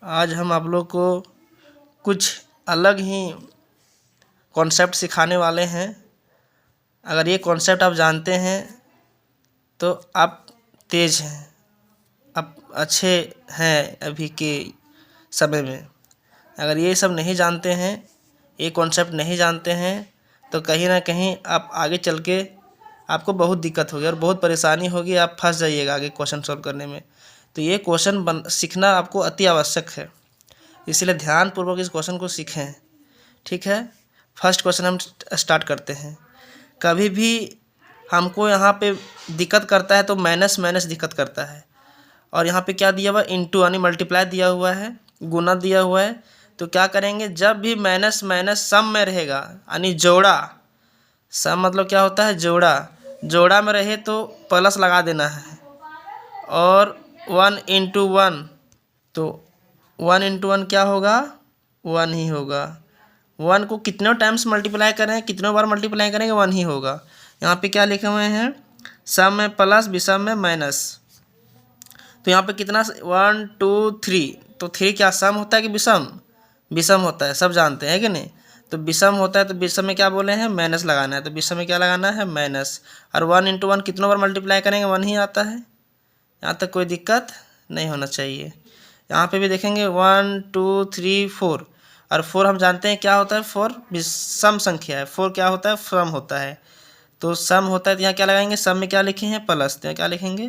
आज हम आप लोग को कुछ अलग ही कॉन्सेप्ट सिखाने वाले हैं। अगर ये कॉन्सेप्ट आप जानते हैं तो आप तेज हैं, आप अच्छे हैं अभी के समय में। अगर ये सब नहीं जानते हैं, ये कॉन्सेप्ट नहीं जानते हैं, तो कहीं ना कहीं आप आगे चल के आपको बहुत दिक्कत होगी और बहुत परेशानी होगी, आप फंस जाइएगा आगे क्वेश्चन सॉल्व करने में। तो ये क्वेश्चन सीखना आपको अति आवश्यक है, इसलिए ध्यानपूर्वक इस क्वेश्चन को सीखें। ठीक है, फर्स्ट क्वेश्चन हम स्टार्ट करते हैं। कभी भी हमको यहाँ पे दिक्कत करता है तो माइनस माइनस दिक्कत करता है, और यहाँ पे क्या दिया हुआ है, इंटू यानी मल्टीप्लाई दिया हुआ है, गुना दिया हुआ है। तो क्या करेंगे, जब भी माइनस माइनस सम में रहेगा यानी जोड़ा, सम मतलब क्या होता है, जोड़ा, जोड़ा में रहे तो प्लस लगा देना है। और 1 इंटू 1, तो 1 इंटू 1 क्या होगा, 1 ही होगा। 1 को कितने टाइम्स मल्टीप्लाई करें, कितनों बार मल्टीप्लाई करेंगे, 1 ही होगा। यहाँ पे क्या लिखे हुए हैं, सम में प्लस विषम में माइनस। तो यहाँ पे कितना, 1 2 3, तो 3 क्या सम होता है कि विषम, विषम होता है, सब जानते हैं कि नहीं। तो विषम होता है तो विषम में क्या बोले हैं, माइनस लगाना है, तो विषम में क्या लगाना है, माइनस। और 1 इंटू 1 कितनों बार मल्टीप्लाई करेंगे, 1 ही आता है। यहाँ तक कोई दिक्कत नहीं होना चाहिए। यहाँ पे भी देखेंगे 1 2 3 4, और 4 हम जानते हैं क्या होता है, 4 सम संख्या है, 4 क्या होता है, सम होता है। तो सम होता है तो यहाँ क्या लगाएंगे, सम में क्या लिखे हैं, प्लस, तो यहाँ क्या लिखेंगे,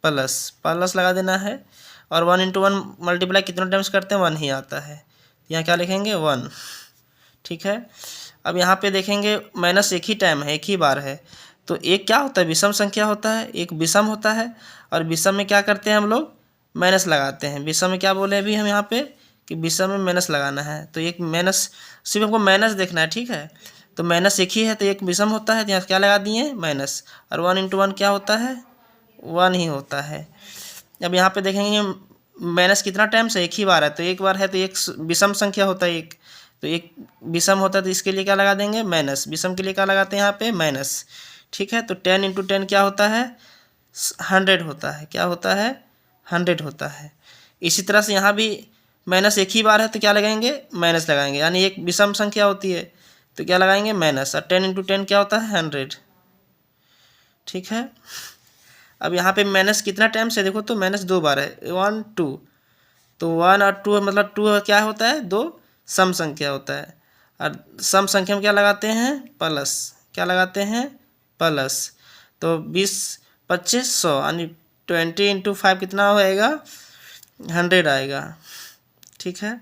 प्लस, प्लस लगा देना है। और 1 इंटू 1 मल्टीप्लाई कितने टाइम्स करते हैं, 1 ही आता है, यहाँ क्या लिखेंगे, 1। ठीक है, अब यहाँ पे देखेंगे माइनस एक ही टाइम है, एक ही बार है, तो एक क्या होता है, विषम संख्या होता है, एक विषम होता है। और विषम में क्या करते हैं हम लोग, माइनस लगाते हैं। विषम में क्या बोले अभी हम यहाँ पे कि विषम में माइनस लगाना है, तो एक माइनस, सिर्फ हमको माइनस देखना है। ठीक है, तो माइनस एक ही है तो एक विषम होता है, तो यहाँ क्या लगा दिए, माइनस। और 1 इंटू 1 क्या होता है, 1 ही होता है। अब यहाँ पे देखेंगे माइनस कितना टाइम से, एक ही बार है, तो एक बार है तो एक विषम संख्या होता है एक, तो एक विषम होता है तो इसके लिए क्या लगा देंगे, माइनस। विषम के लिए क्या लगाते हैं यहाँ पे, माइनस। ठीक है, तो 10 इंटू 10 क्या होता है, 100 होता है। क्या होता है, 100 होता है। इसी तरह से यहाँ भी माइनस एक ही बार है तो क्या लगाएंगे, माइनस लगाएंगे, यानी एक विषम संख्या होती है तो क्या लगाएंगे, माइनस। और 10 इंटू 10 क्या होता है, 100। ठीक है, अब यहाँ पे माइनस कितना टाइम से देखो तो माइनस 2 बार है, 1 2, तो 1 और 2 मतलब 2 क्या होता है, 2 सम संख्या होता है। और सम संख्या में क्या लगाते हैं, प्लस, क्या लगाते हैं, प्लस। तो 20 25 100 यानी 20 इंटू 5 कितना होएगा, 100 आएगा। ठीक है,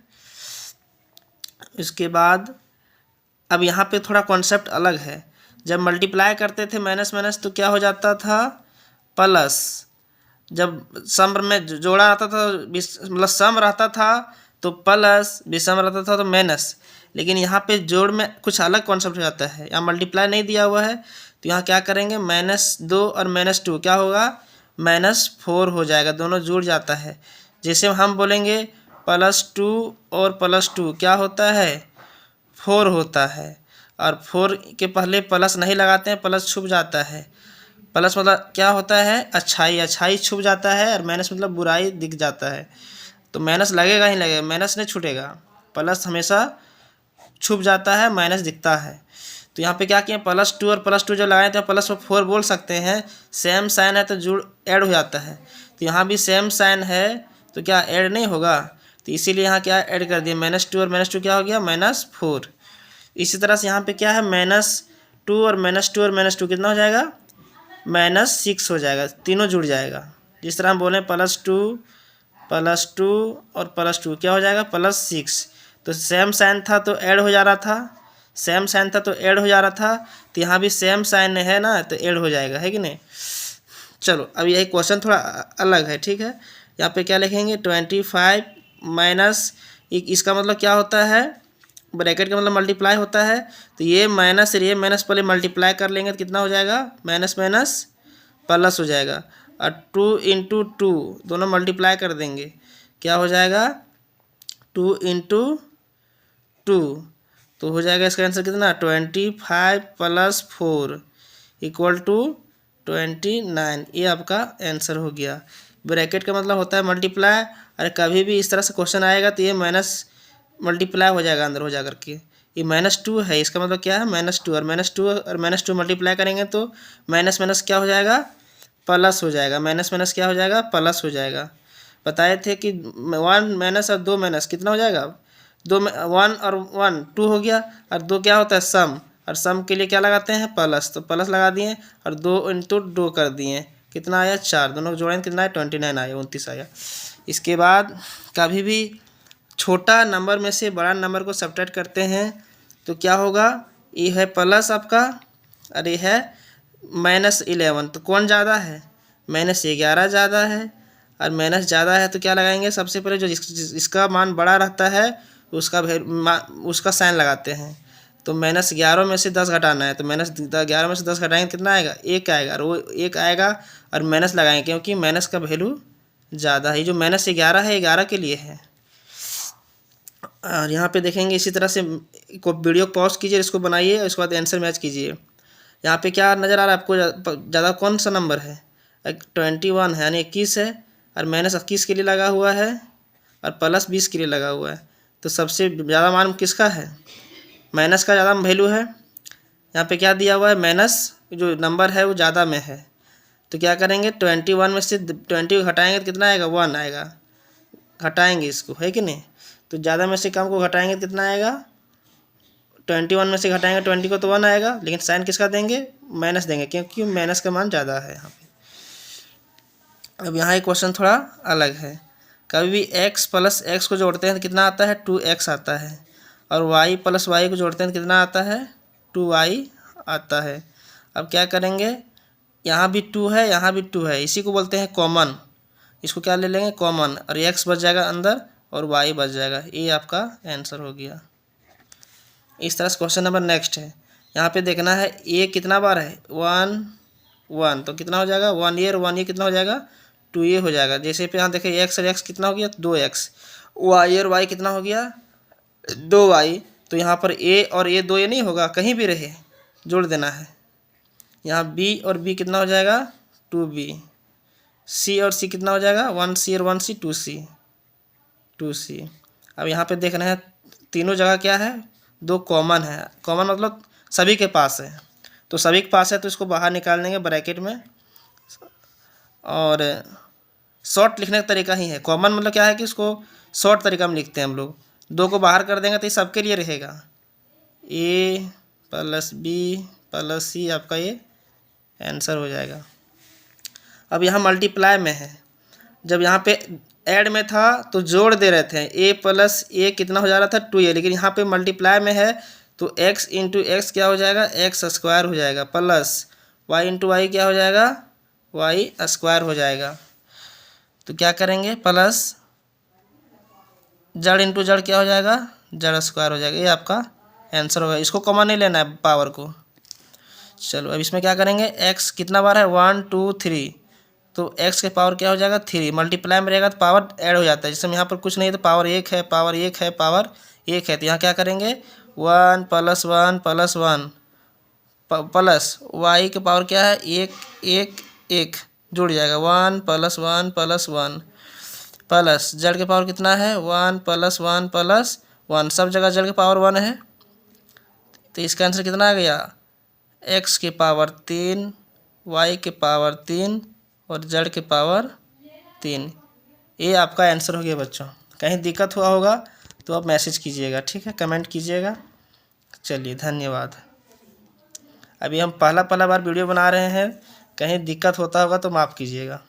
इसके बाद अब यहाँ पे थोड़ा कॉन्सेप्ट अलग है। जब मल्टीप्लाई करते थे माइनस माइनस तो क्या हो जाता था, प्लस। जब सम में जोड़ा आता था, मतलब सम रहता था तो प्लस, विषम रहता था तो माइनस। लेकिन यहाँ पे जोड़ में कुछ अलग कॉन्सेप्ट हो जाता है, यहाँ मल्टीप्लाई नहीं दिया हुआ है तो यहाँ क्या करेंगे, -2 और -2 क्या होगा, -4 हो जाएगा, दोनों जुड़ जाता है। जैसे हम बोलेंगे +2 और +2 क्या होता है, 4 होता है। और 4 के पहले प्लस नहीं लगाते हैं, प्लस छुप जाता है। प्लस मतलब क्या होता है, अच्छाई, अच्छाई छुप जाता है, और माइनस मतलब बुराई दिख जाता है। तो माइनस लगेगा ही लगेगा, माइनस नहीं छूटेगा, प्लस हमेशा छुप जाता है, माइनस दिखता है। तो यहाँ पे क्या किए, +2 और +2 जब लगाए तो +4 बोल सकते हैं, सेम साइन है तो जुड़ ऐड हो जाता है। तो यहाँ भी सेम साइन है तो क्या ऐड नहीं होगा, तो इसीलिए यहाँ क्या ऐड कर दिया, -2 और -2 क्या हो गया, -4। इसी तरह से यहाँ पे क्या है, -2 और -2 और -2 कितना हो जाएगा, -6 हो जाएगा, तीनों जुड़ जाएगा। जिस तरह हम बोले +2 और +2 क्या हो जाएगा, +6। तो सेम साइन था तो ऐड हो जा रहा था, सेम साइन था तो ऐड हो जा रहा था, तो यहाँ भी सेम साइन है ना तो ऐड हो जाएगा, है कि नहीं। चलो अब यही क्वेश्चन थोड़ा अलग है। ठीक है, यहाँ पे क्या लिखेंगे, 25 माइनस, इसका मतलब क्या होता है, ब्रैकेट का मतलब मल्टीप्लाई होता है, तो ये माइनस और ये माइनस पहले मल्टीप्लाई कर लेंगे तो कितना हो जाएगा, माइनस माइनस प्लस हो जाएगा। और 2 इंटू 2 दोनों मल्टीप्लाई कर देंगे, क्या हो जाएगा, 2 इंटू 2, तो हो जाएगा इसका आंसर कितना, 25 + 4 = 29। ये आपका आंसर हो गया। ब्रैकेट का मतलब होता है मल्टीप्लाई। और कभी भी इस तरह से क्वेश्चन आएगा तो ये माइनस मल्टीप्लाई हो जाएगा अंदर हो जा करके। ये -2 है, इसका मतलब क्या है -2, और -2 मल्टीप्लाई करेंगे तो माइनस माइनस क्या हो जाएगा, प्लस हो जाएगा। माइनस माइनस क्या हो जाएगा, प्लस हो जाएगा। बताए थे कि 1 माइनस और 2 माइनस कितना हो जाएगा, 1 और 1 2 हो गया, और 2 क्या होता है सम, और सम के लिए क्या लगाते हैं प्लस, तो प्लस लगा दिए और 2 इंटू 2 कर दिए, कितना आया 4, दोनों जोड़ेंगे कितना आया 29 आया, 29 आया। इसके बाद कभी भी छोटा नंबर में से बड़ा नंबर को सब्ट्रैक्ट करते हैं तो क्या होगा, ये है प्लस आपका और ये है -11, तो कौन ज़्यादा है, -11 ज़्यादा है। और माइनस ज़्यादा है तो क्या लगाएंगे, सबसे पहले जो इसका मान बड़ा रहता है उसका साइन लगाते हैं। तो -11 में से 10 घटाना है, तो -11 में से 10 घटाएंगे कितना आएगा, 1 आएगा, और वो 1 आएगा और माइनस लगाएंगे क्योंकि माइनस का वैल्यू ज़्यादा है। जो -11 है 11 के लिए है। और यहाँ पे देखेंगे इसी तरह से को वीडियो पॉज कीजिए, इसको बनाइए और उसके बाद आंसर मैच कीजिए। यहाँ पे क्या नज़र आ रहा है आपको, ज़्यादा कौन सा नंबर है, 21 है यानी 21 है, और -21 के लिए लगा हुआ है और +20 के लिए लगा हुआ है। तो सबसे ज़्यादा मान किसका है, माइनस का ज़्यादा वैल्यू है। यहाँ पे क्या दिया हुआ है, माइनस जो नंबर है वो ज़्यादा में है। तो क्या करेंगे, 21 में से 20 घटाएंगे तो कितना आएगा, 1 आएगा, घटाएंगे इसको, है कि नहीं। तो ज़्यादा में से कम को घटाएंगे तो कितना आएगा, 21 में से घटाएंगे 20 को तो 1 आएगा, लेकिन साइन किसका देंगे, माइनस देंगे क्योंकि माइनस का मान ज़्यादा है यहाँ पे। अब यहाँ एक क्वेश्चन थोड़ा अलग है। कभी भी x + x को जोड़ते हैं तो कितना आता है, 2x आता है, और y + y को जोड़ते हैं तो कितना आता है, 2y आता है। अब क्या करेंगे, यहाँ भी 2 है, यहाँ भी 2 है, इसी को बोलते हैं कॉमन। इसको क्या ले लेंगे, कॉमन, और x बच जाएगा अंदर और y बच जाएगा। ये आपका आंसर हो गया। इस तरह से क्वेश्चन नंबर नेक्स्ट है। यहाँ पे देखना है a कितना बार है, 1 1, तो कितना हो जाएगा 1a और 1a कितना हो जाएगा, 2a हो जाएगा। जैसे पे यहाँ देखिए x और x कितना हो गया, 2x, y और y कितना हो गया, 2y। तो यहाँ पर a और a 2a नहीं होगा, कहीं भी रहे जोड़ देना है। यहाँ b और b कितना हो जाएगा, 2b, c और c कितना हो जाएगा, 1c और 1c 2c। अब यहाँ पे देखना है तीनों जगह क्या है, 2 कॉमन है। कॉमन मतलब सभी के पास है, तो सभी के पास है तो इसको बाहर निकाल देंगे ब्रैकेट में। और शॉर्ट लिखने का तरीका ही है, कॉमन मतलब क्या है कि इसको शॉर्ट तरीका में लिखते हैं हम लोग। 2 को बाहर कर देंगे तो ये सबके लिए रहेगा, a + b + c आपका ये आंसर हो जाएगा। अब यहाँ मल्टीप्लाई में है, जब यहाँ पे ऐड में था तो जोड़ दे रहे थे, a + a कितना हो जा रहा था, 2a, लेकिन यहाँ पे मल्टीप्लाई में है तो x × x क्या हो जाएगा, x² हो जाएगा, प्लस y × y क्या हो जाएगा, y² हो जाएगा। तो क्या करेंगे, प्लस जड़ × जड़ क्या हो जाएगा, जड़² हो जाएगा। ये आपका आंसर होगा। इसको कॉमन नहीं लेना है पावर को। चलो अब इसमें क्या करेंगे, x कितना बार है, 1 2 3, तो x के पावर क्या हो जाएगा, 3। मल्टीप्लाई में रहेगा तो पावर ऐड हो जाता है, जिसमें यहाँ पर कुछ नहीं है तो पावर 1 है, पावर 1 है, पावर 1 है। तो यहाँ क्या करेंगे, 1 + 1 + 1 प्लस y के पावर क्या है, 1 1 1 जुड़ जाएगा, 1 + 1 + 1 प्लस जड़ के पावर कितना है, 1 + 1 + 1, सब जगह जड़ के पावर 1 है। तो इसका आंसर कितना आ गया, x के पावर 3, y के पावर 3 और जड़ के पावर 3। ये आपका आंसर हो गया बच्चों। कहीं दिक्कत हुआ होगा तो आप मैसेज कीजिएगा, ठीक है, कमेंट कीजिएगा। चलिए धन्यवाद। अभी हम पहला बार वीडियो बना रहे हैं, कहीं दिक्कत होता होगा तो माफ़ कीजिएगा।